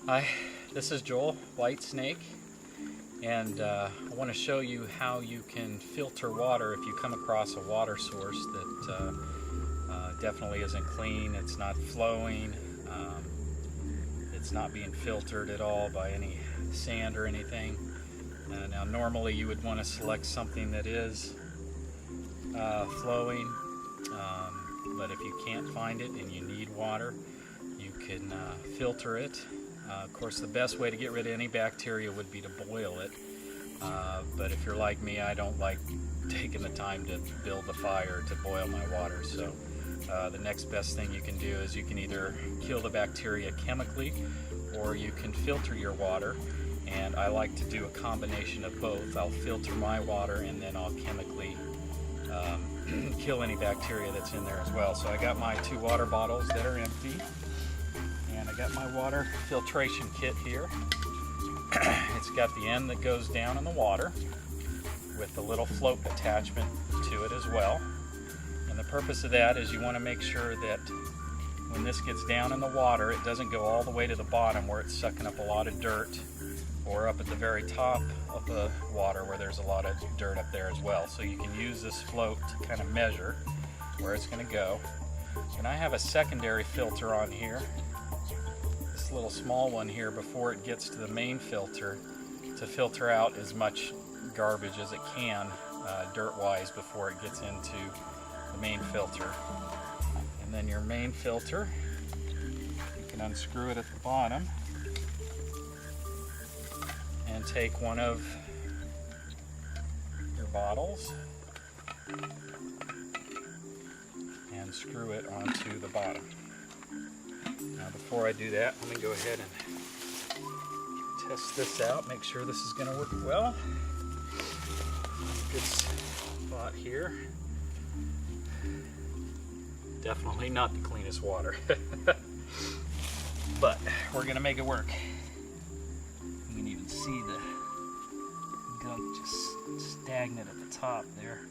Hi, this is Joel, White Snake, and I want to show you how you can filter water if you come across a water source that definitely isn't clean, it's not flowing, it's not being filtered at all by any sand or anything. Now normally you would want to select something that is flowing, but if you can't find it and you need water, you can filter it. Of course, the best way to get rid of any bacteria would be to boil it, but if you're like me, I don't like taking the time to build the fire to boil my water. So the next best thing you can do is you can either kill the bacteria chemically or you can filter your water, and I like to do a combination of both. I'll filter my water and then I'll chemically kill any bacteria that's in there as well. So I got my 2 water bottles that are empty, and I got my water filtration kit here. It's got the end that goes down in the water with the little float attachment to it as well. And the purpose of that is you want to make sure that when this gets down in the water, it doesn't go all the way to the bottom where it's sucking up a lot of dirt, or up at the very top of the water where there's a lot of dirt up there as well. So you can use this float to kind of measure where it's going to go. And I have a secondary filter on here, this little small one here, before it gets to the main filter, to filter out as much garbage as it can dirt-wise before it gets into the main filter. And then your main filter, you can unscrew it at the bottom and take one of your bottles and screw it onto the bottom. Now before I do that, let me go ahead and test this out, make sure this is going to work well. Good spot here. Definitely not the cleanest water, but we're going to make it work. You can even see the gunk just stagnant at the top there.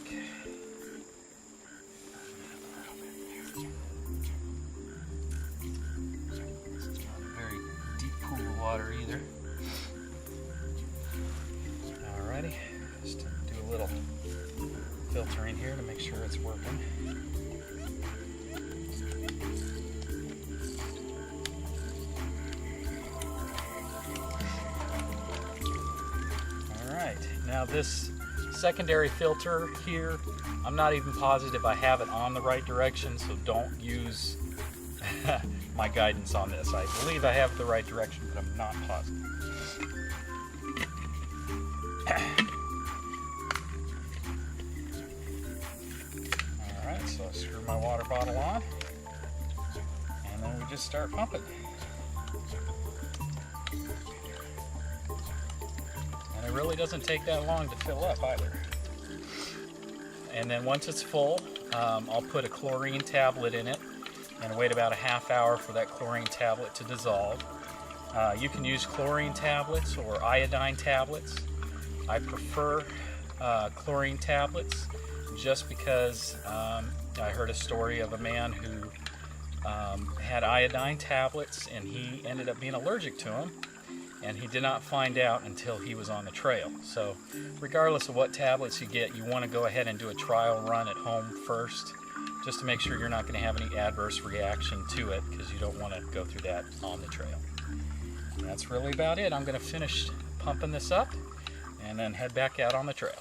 Okay. This is not a very deep pool of water either. Alrighty, just to do a little filtering here to make sure it's working. Now this secondary filter here, I'm not even positive I have it on the right direction, so don't use my guidance on this. I believe I have the right direction, but I'm not positive. Alright, so I screw my water bottle on, and then we just start pumping. It really doesn't take that long to fill up either. And then once it's full, I'll put a chlorine tablet in it and wait about a half hour for that chlorine tablet to dissolve. You can use chlorine tablets or iodine tablets. I prefer chlorine tablets just because I heard a story of a man who had iodine tablets and he ended up being allergic to them. And he did not find out until he was on the trail. So regardless of what tablets you get, you want to go ahead and do a trial run at home first, just to make sure you're not going to have any adverse reaction to it, because you don't want to go through that on the trail. And that's really about it. I'm going to finish pumping this up and then head back out on the trail.